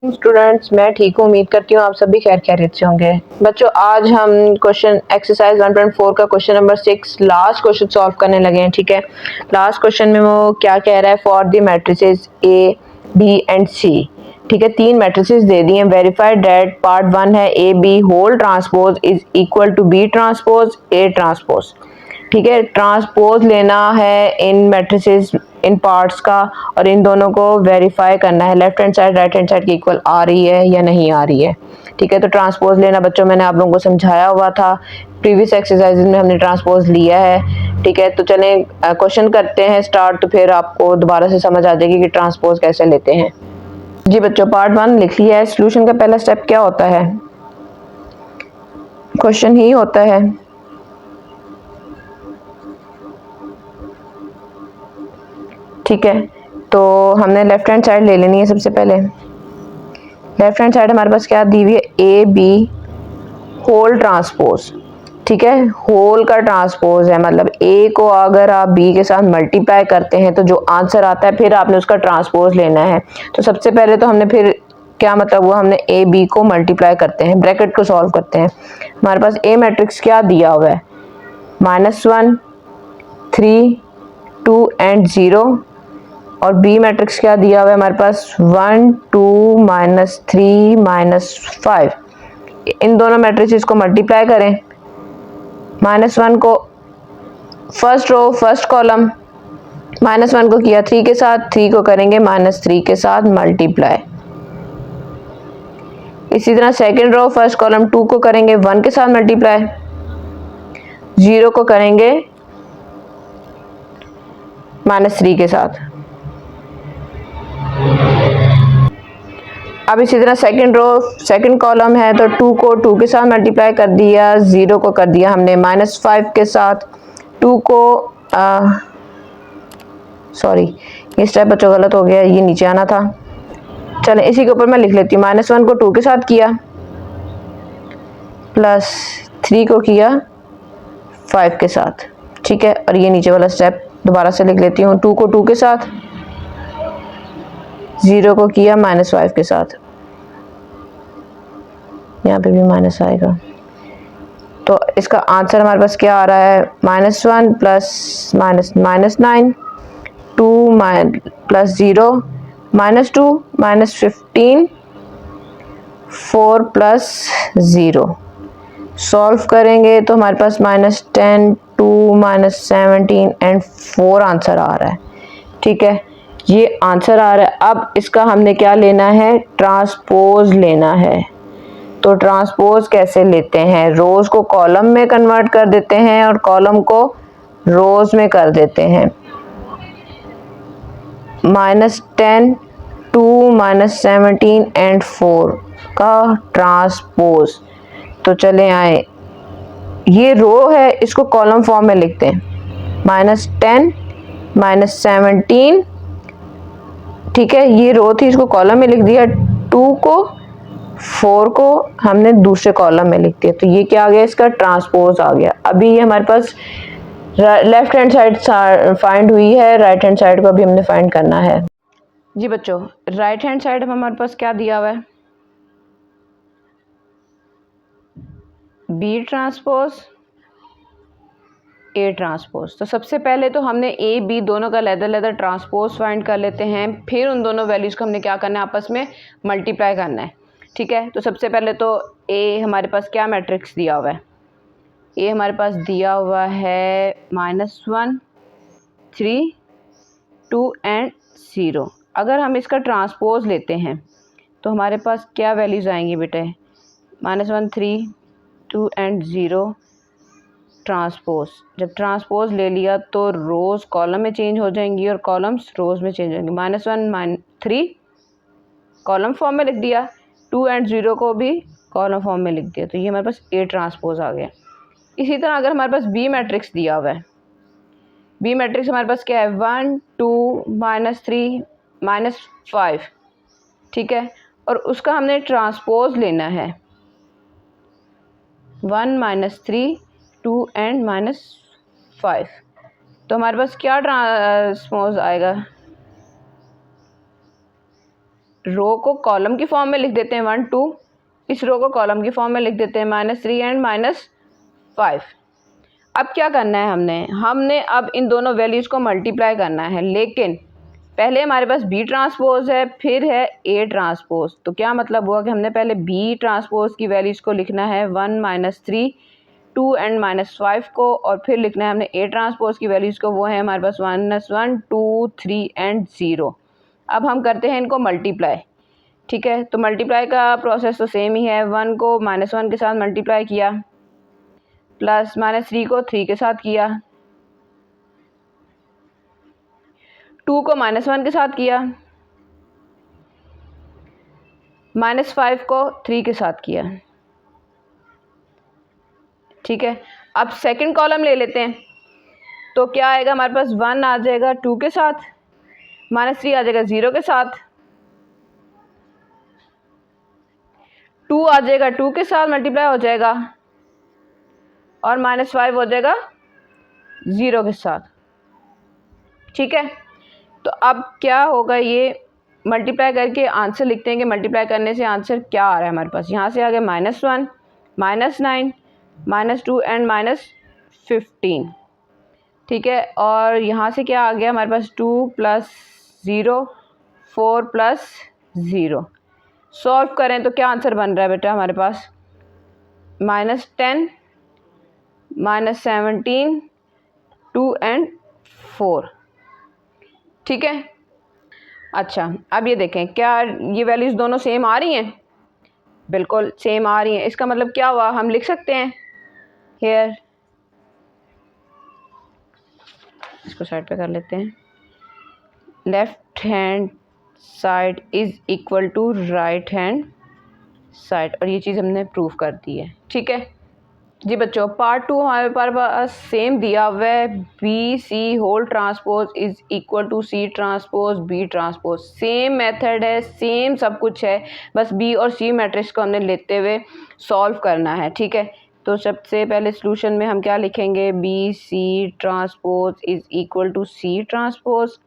Students, मैं ठीक हूँ। उम्मीद करती हूँ आप सभी खैर खैरियत से होंगे। बच्चों, आज हम क्वेश्चन एक्सरसाइज 1.4 का question number 6 last question solve करने लगे हैं। ठीक है, लास्ट क्वेश्चन में वो क्या कह रहा है, for the matrices A B and C. ठीक है, 3 मैट्रिसेस दे दिए हैं। वेरीफाइड दैट पार्ट 1 है A B whole transpose is equal to B transpose A transpose. ठीक है, ट्रांसपोज लेना है इन मैट्रिसेस इन पार्ट्स का और इन दोनों को वेरीफाई करना है left hand side right hand side की इक्वल आ रही है या नहीं आ रही है। ठीक है, तो ट्रांसपोज लेना बच्चों मैंने आप लोगों को समझाया हुआ था, प्रीवियस एक्सरसाइजेज में हमने ट्रांसपोज लिया है। ठीक है, तो चलें क्वेश्चन करते हैं स्टार्ट, तो फिर आपको दोबारा से समझ आ जाएगी कि ट्रांसपोज कैसे लेते हैं। जी बच्चों, पार्ट 1 लिख लिया है। सोल्यूशन का पहला स्टेप क्या होता है, क्वेश्चन ही होता है। ठीक है, तो हमने लेफ्ट हैंड साइड ले लेनी है। सबसे पहले लेफ्ट हैंड साइड हमारे पास क्या दी हुई है, ए बी होल ट्रांसपोज। ठीक है, होल का ट्रांसपोज है, मतलब ए को अगर आप बी के साथ मल्टीप्लाई करते हैं तो जो आंसर आता है फिर आपने उसका ट्रांसपोज लेना है। तो सबसे पहले तो हमने फिर क्या मतलब हुआ, हमने ए बी को मल्टीप्लाई करते हैं, ब्रैकेट को सॉल्व करते हैं। हमारे पास ए मैट्रिक्स क्या दिया हुआ है, -1 3 2 एंड 0, और बी मैट्रिक्स क्या दिया हुआ है हमारे पास 1 2 -3 -5। इन दोनों मैट्रिसेस को मल्टीप्लाई करें। -1 को फर्स्ट रो फर्स्ट कॉलम, -1 को किया 3 के साथ, 3 को करेंगे -3 के साथ मल्टीप्लाई। इसी तरह सेकंड रो फर्स्ट कॉलम 2 को करेंगे 1 के साथ मल्टीप्लाई, 0 को करेंगे -3 के साथ। अब इसी तरह सेकंड रो सेकंड कॉलम है तो 2 को 2 के साथ मल्टीप्लाई कर दिया, 0 को कर दिया हमने -5 के साथ, 2 को सॉरी ये स्टेप बच्चों गलत हो गया, ये नीचे आना था। चलें इसी के ऊपर मैं लिख लेती हूँ, -1 को 2 के साथ किया, +3 को किया 5 के साथ। ठीक है, और ये नीचे वाला स्टेप दोबारा से लिख लेती हूँ, 2 को 2 के साथ, 0 को किया -5 के साथ, यहाँ पे भी माइनस आएगा। तो इसका आंसर हमारे पास क्या आ रहा है, -1 प्लस -9 2 प्लस 0 -2 -15 4 प्लस 0। सॉल्व करेंगे तो हमारे पास -10 2 -17 एंड 4 आंसर आ रहा है। ठीक है, ये आंसर आ रहा है। अब इसका हमने क्या लेना है, ट्रांसपोज लेना है। तो ट्रांसपोज कैसे लेते हैं, रोज को कॉलम में कन्वर्ट कर देते हैं और कॉलम को रोज में कर देते हैं। -10 2 -17 एंड 4 का ट्रांसपोज। तो चले आए, ये रो है इसको कॉलम फॉर्म में लिखते हैं, -10 -17। ठीक है, ये रो थी इसको कॉलम में लिख दिया, 2 को 4 को हमने दूसरे कॉलम में लिख दिया। तो ये क्या आ गया, इसका ट्रांसपोज आ गया। अभी ये हमारे पास लेफ्ट हैंड साइड फाइंड हुई है, राइट हैंड साइड को अभी हमने फाइंड करना है। जी बच्चों, राइट हैंड साइड हमारे पास क्या दिया हुआ है, बी ट्रांसपोज ए ट्रांसपोज। तो सबसे पहले तो हमने ए बी दोनों का लेदर ट्रांसपोज फाइंड कर लेते हैं, फिर उन दोनों वैल्यूज़ को हमने क्या करना है, आपस में मल्टीप्लाई करना है। ठीक है, तो सबसे पहले तो ए हमारे पास क्या मैट्रिक्स दिया हुआ है, ए हमारे पास दिया हुआ है -1 3 2 एंड 0। अगर हम इसका ट्रांसपोज लेते हैं तो हमारे पास क्या वैल्यूज़ आएंगी बेटे, -1 3 2 एंड 0 ट्रांसपोज। जब ट्रांसपोज ले लिया तो रोज़ कॉलम में चेंज हो जाएंगी और कॉलम्स रोज़ में चेंज होंगे। -1 3 कॉलम फॉर्म में लिख दिया, 2 एंड 0 को भी कॉलम फॉर्म में लिख दिया, तो ये हमारे पास ए ट्रांसपोज आ गया। इसी तरह अगर हमारे पास बी मैट्रिक्स दिया हुआ है, बी मैट्रिक्स हमारे पास क्या है, 1 2 -3 -5। ठीक है, और उसका हमने ट्रांसपोज लेना है 1 -3 2 एंड -5। तो हमारे पास क्या ट्रांसपोज आएगा, रो को कॉलम की फॉर्म में लिख देते हैं 1 2, इस रो को कॉलम की फॉर्म में लिख देते हैं -3 एंड -5। अब क्या करना है, हमने अब इन दोनों वैल्यूज़ को मल्टीप्लाई करना है, लेकिन पहले हमारे पास बी ट्रांसपोज है, फिर है ए ट्रांसपोज। तो क्या मतलब हुआ कि हमने पहले बी ट्रांसपोज की वैल्यूज़ को लिखना है 1 -3 2 एंड -5 को, और फिर लिखना है हमने ए ट्रांसपोज की वैल्यूज़ को, वो है हमारे पास -1 2 3 एंड 0। अब हम करते हैं इनको मल्टीप्लाई। ठीक है, तो मल्टीप्लाई का प्रोसेस तो सेम ही है। 1 को -1 के साथ मल्टीप्लाई किया, प्लस -3 को 3 के साथ किया, 2 को -1 के साथ किया, -5 को 3 के साथ किया। ठीक है, अब सेकंड कॉलम ले लेते हैं, तो क्या आएगा हमारे पास, 1 आ जाएगा 2 के साथ, -3 आ जाएगा 0 के साथ, 2 आ जाएगा 2 के साथ मल्टीप्लाई हो जाएगा, और -5 हो जाएगा 0 के साथ। ठीक है, तो अब क्या होगा, ये मल्टीप्लाई करके आंसर लिखते हैं कि मल्टीप्लाई करने से आंसर क्या आ रहा है हमारे पास। यहाँ से आ गया -1 -9 -2 एंड -15। ठीक है, और यहाँ से क्या आ गया हमारे पास, 2 + 0 4 + 0। सॉल्व करें तो क्या आंसर बन रहा है बेटा हमारे पास, -10 -17 2 एंड 4। ठीक है, अच्छा अब ये देखें, क्या ये वैल्यूज़ दोनों सेम आ रही हैं? बिल्कुल सेम आ रही हैं। इसका मतलब क्या हुआ, हम लिख सकते हैं हेयर, इसको साइड पे कर लेते हैं, left hand side is equal to right hand side, और ये चीज़ हमने प्रूव कर दी है। ठीक है जी बच्चों, पार्ट 2 हमारे पास सेम दिया हुआ है, B C whole transpose is equal to C transpose B transpose. Same method है, सेम सब कुछ है, बस बी और सी मैट्रिक्स को हमने लेते हुए सॉल्व करना है। ठीक है, तो सबसे पहले सॉल्यूशन में हम क्या लिखेंगे, B C transpose is equal to C transpose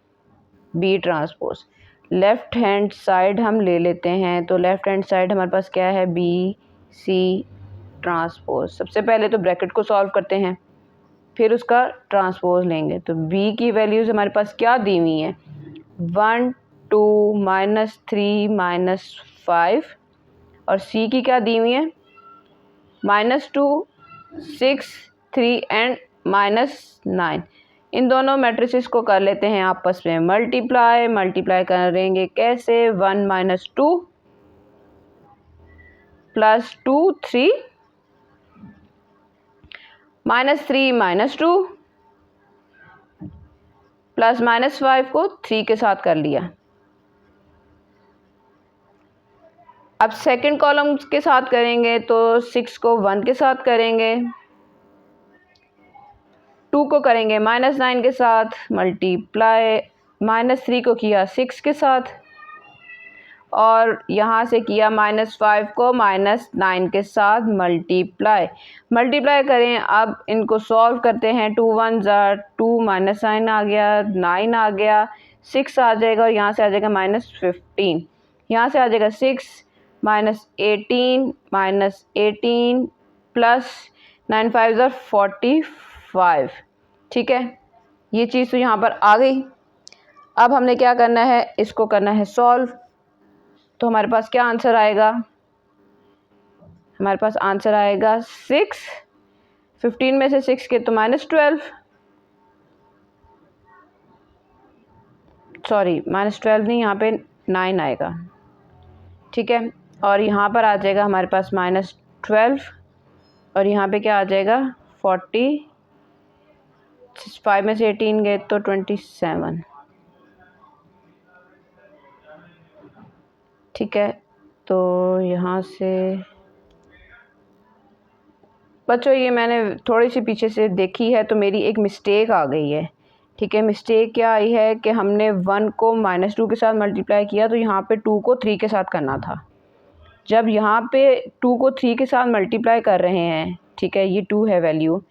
B transpose. Left hand side हम ले लेते हैं, तो लेफ़्ट हैंड साइड हमारे पास क्या है, बी सी ट्रांसपोज। सबसे पहले तो ब्रैकेट को सॉल्व करते हैं, फिर उसका ट्रांसपोज लेंगे। तो b की वैल्यूज़ हमारे पास क्या दी हुई हैं, 1 2 -3 -5, और c की क्या दी हुई है, -2 6 3 एंड -9। इन दोनों मैट्रिसेस को कर लेते हैं आपस में मल्टीप्लाई करेंगे कैसे, 1 -2 + 2 3 -3 -2 प्लस -5 को 3 के साथ कर लिया। अब सेकंड कॉलम के साथ करेंगे, तो 6 को 1 के साथ करेंगे, 2 को करेंगे -9 के साथ मल्टीप्लाई, -3 को किया 6 के साथ, और यहाँ से किया -5 को -9 के साथ मल्टीप्लाई करें। अब इनको सॉल्व करते हैं, 2 1 ज़ा 2 -9 आ गया, 9 आ गया, 6 आ जाएगा, और यहाँ से आ जाएगा -15, यहाँ से आ जाएगा 6 -18 प्लस 9 5 ज़ा 45। ठीक है, ये चीज़ तो यहाँ पर आ गई। अब हमने क्या करना है, इसको करना है सॉल्व। तो हमारे पास क्या आंसर आएगा, हमारे पास आंसर आएगा 6, 15 में से 6 के तो -12, सॉरी -12 नहीं, यहाँ पे 9 आएगा। ठीक है, और यहाँ पर आ जाएगा हमारे पास -12, और यहाँ पे क्या आ जाएगा 40, 5 में से 18 गए तो 27। ठीक है, तो यहाँ से बच्चों ये मैंने थोड़ी सी पीछे से देखी है, तो मेरी एक मिस्टेक आ गई है। ठीक है, मिस्टेक क्या आई है कि हमने 1 को -2 के साथ मल्टीप्लाई किया, तो यहाँ पे 2 को 3 के साथ करना था। जब यहाँ पे 2 को 3 के साथ मल्टीप्लाई कर रहे हैं, ठीक है, ये 2 है वैल्यू,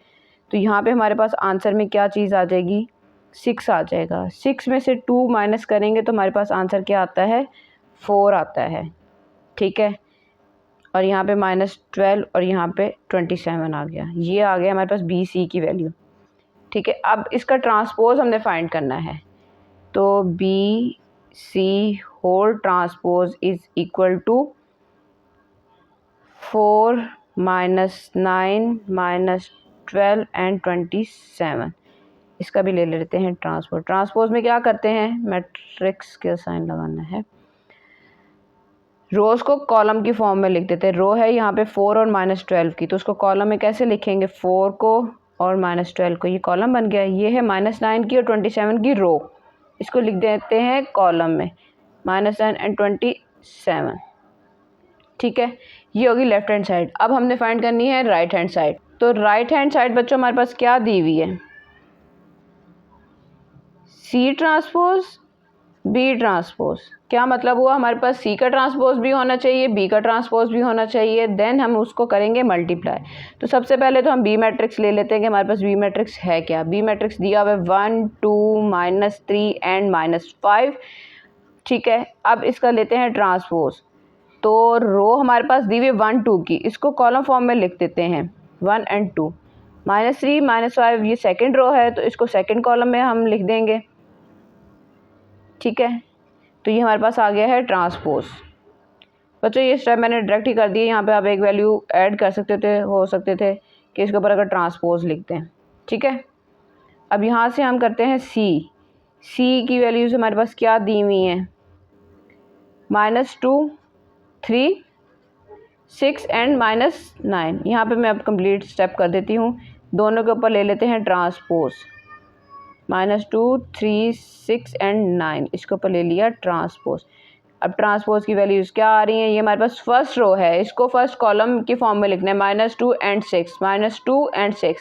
तो यहाँ पे हमारे पास आंसर में क्या चीज़ आ जाएगी, 6 आ जाएगा। 6 में से 2 माइनस करेंगे तो हमारे पास आंसर क्या आता है, 4 आता है, ठीक है, और यहाँ पे -12 और यहाँ पे 27 आ गया। ये आ गया हमारे पास बी सी की वैल्यू, ठीक है। अब इसका ट्रांसपोज हमने फाइंड करना है, तो B C whole transpose is equal to 4 -9 -12 and 27। इसका भी ले लेते हैं ट्रांसपोज। ट्रांसपोज में क्या करते हैं, मैट्रिक्स का साइन लगाना है, रोज़ को कॉलम की फॉर्म में लिख देते हैं। रो है यहाँ पे 4 और -12 की, तो उसको कॉलम में कैसे लिखेंगे, 4 को और -12 को, ये कॉलम बन गया। ये है -9 की और 27 की रो, इसको लिख देते हैं कॉलम में, -9 एंड 27, ठीक है। ये होगी लेफ्ट हैंड साइड। अब हमने फाइंड करनी है राइट हैंड साइड। तो राइट हैंड साइड बच्चों हमारे पास क्या दी हुई है, सी ट्रांसपोज बी ट्रांसपोज। क्या मतलब हुआ, हमारे पास सी का ट्रांसपोज भी होना चाहिए, बी का ट्रांसपोज भी होना चाहिए, देन हम उसको करेंगे मल्टीप्लाई। तो सबसे पहले तो हम बी मैट्रिक्स ले लेते हैं कि हमारे पास बी मैट्रिक्स है क्या। बी मैट्रिक्स दिया हुआ है 1 2 -3 एंड -5, ठीक है। अब इसका लेते हैं ट्रांसपोज। तो रो हमारे पास दी हुई 1 2 की, इसको कॉलम फॉर्म में लिख देते हैं 1 एंड 2। -3 -5 ये सेकेंड रो है, तो इसको सेकेंड कॉलम में हम लिख देंगे, ठीक है। तो ये हमारे पास आ गया है ट्रांसपोज। बच्चों ये स्टेप मैंने डायरेक्ट ही कर दिए, यहाँ पे आप एक वैल्यू ऐड कर सकते थे, हो सकते थे कि इसके ऊपर अगर ट्रांसपोज लिखते हैं, ठीक है। अब यहाँ से हम करते हैं सी। सी की वैल्यूज़ हमारे पास क्या दी हुई हैं, -2 3 6 एंड -9। यहाँ पे मैं अब कंप्लीट स्टेप कर देती हूँ, दोनों के ऊपर ले लेते हैं ट्रांसपोज, -2 3 6 एंड 9, इसके ऊपर ले लिया ट्रांसपोज। अब ट्रांसपोज की वैल्यूज़ क्या आ रही हैं, ये हमारे पास फर्स्ट रो है, इसको फर्स्ट कॉलम की फॉर्म में लिखना है, -2 एंड 6 -2 एंड 6।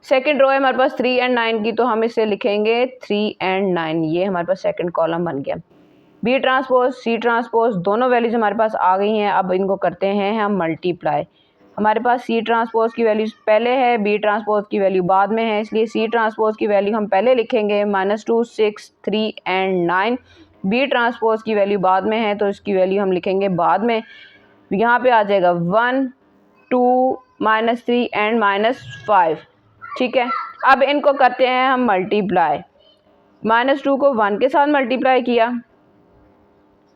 सेकेंड रो है हमारे पास 3 एंड 9 की, तो हम इसे लिखेंगे 3 एंड 9, ये हमारे पास सेकेंड कॉलम बन गया। बी ट्रांसपोज सी ट्रांसपोज दोनों वैल्यूज़ हमारे पास आ गई हैं। अब इनको करते हैं हम मल्टीप्लाई। हमारे पास सी ट्रांसपोज की वैल्यूज़ पहले है, बी ट्रांसपोज की वैल्यू बाद में है, इसलिए सी ट्रांसपोज की वैल्यू हम पहले लिखेंगे -2 6 3 एंड 9। बी ट्रांसपोज की वैल्यू बाद में है, तो इसकी वैल्यू हम लिखेंगे बाद में। यहाँ पे आ जाएगा 1 2 -3 एंड -5, ठीक है। अब इनको करते हैं हम मल्टीप्लाई। -2 को 1 के साथ मल्टीप्लाई किया,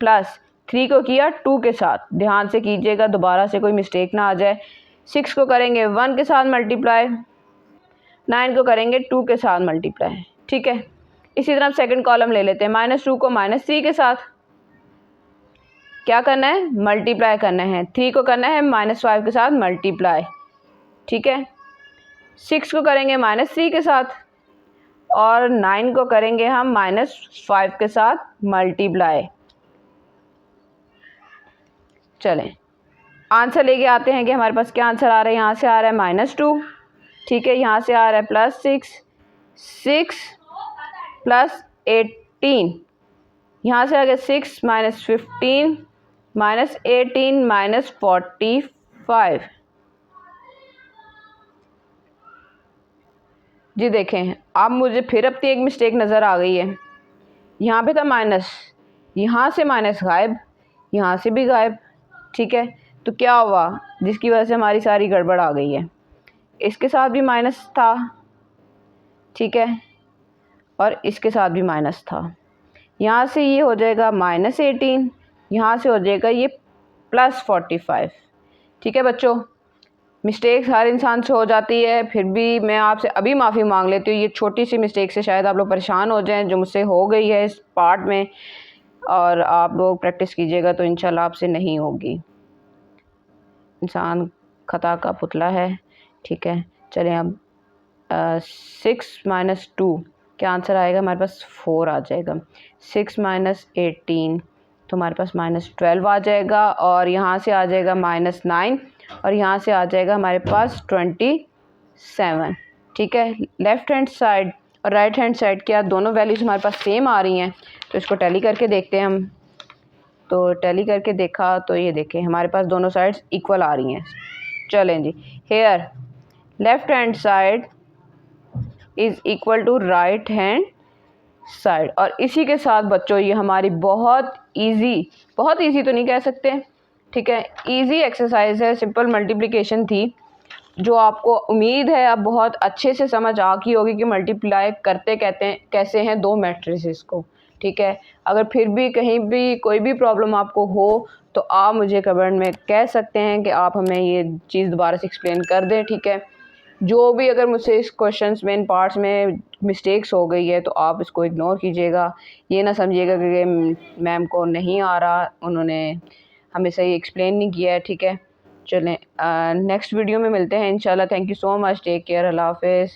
प्लस 3 को किया 2 के साथ, ध्यान से कीजिएगा दोबारा से कोई मिस्टेक ना आ जाए। 6 को करेंगे 1 के साथ मल्टीप्लाई, 9 को करेंगे 2 के साथ मल्टीप्लाई, ठीक है। इसी तरह सेकंड कॉलम ले लेते हैं, -2 को -3 के साथ क्या करना है, मल्टीप्लाई करना है। 3 को करना है -5 के साथ मल्टीप्लाई, ठीक है। 6 को करेंगे -3 के साथ और 9 को करेंगे हम -5 के साथ मल्टीप्लाई। चलें आंसर लेके आते हैं कि हमारे पास क्या आंसर आ रहा है। यहाँ से आ रहा है -2, ठीक है, यहाँ से आ रहा है +6 6 + 18, यहाँ से आ गया 6 -15 -18 -45। जी देखें, अब मुझे फिर अपनी एक मिस्टेक नज़र आ गई है। यहाँ पे था माइनस, यहाँ से माइनस गायब, यहाँ से भी गायब, ठीक है। तो क्या हुआ, जिसकी वजह से हमारी सारी गड़बड़ आ गई है। इसके साथ भी माइनस था, ठीक है, और इसके साथ भी माइनस था। यहाँ से ये हो जाएगा -18, यहाँ से हो जाएगा ये +45, ठीक है बच्चों। मिस्टेक्स हर इंसान से हो जाती है, फिर भी मैं आपसे अभी माफ़ी मांग लेती हूँ। ये छोटी सी मिस्टेक से शायद आप लोग परेशान हो जाएं, जो मुझसे हो गई है इस पार्ट में, और आप लोग प्रैक्टिस कीजिएगा तो इंशाल्लाह आपसे नहीं होगी। इंसान खता का पुतला है, ठीक है। चलें अब 6 - 2 क्या आंसर आएगा, हमारे पास 4 आ जाएगा। 6 - 18 तो हमारे पास -12 आ जाएगा, और यहाँ से आ जाएगा -9, और यहाँ से आ जाएगा हमारे पास 27, ठीक है। लेफ़्ट हैंड साइड और राइट हैंड साइड क्या दोनों वैल्यूज़ हमारे पास सेम आ रही हैं, तो इसको टैली करके देखते हैं हम। तो टैली करके देखा तो ये देखें हमारे पास दोनों साइड्स इक्वल आ रही हैं। चलें जी, here left hand side is equal to right hand side. और इसी के साथ बच्चों ये हमारी बहुत इजी तो नहीं कह सकते, ठीक है, इजी एक्सरसाइज है, सिंपल मल्टीप्लिकेशन थी, जो आपको उम्मीद है आप बहुत अच्छे से समझ आ गई होगी कि मल्टीप्लाई करते कैसे हैं दो मैट्रिसेस को, ठीक है। अगर फिर भी कहीं भी कोई भी प्रॉब्लम आपको हो तो आप मुझे कमेंट में कह सकते हैं कि आप हमें ये चीज़ दोबारा से एक्सप्लेन कर दें, ठीक है। जो भी अगर मुझसे इस क्वेश्चंस में इन पार्ट्स में मिस्टेक्स हो गई है तो आप इसको इग्नोर कीजिएगा, ये ना समझिएगा कि मैम को नहीं आ रहा, उन्होंने हमें सही एक्सप्लेन नहीं किया है, ठीक है। चलें नेक्स्ट वीडियो में मिलते हैं इंशाल्लाह। Thank you so much, take care, अल्लाह हाफिज़।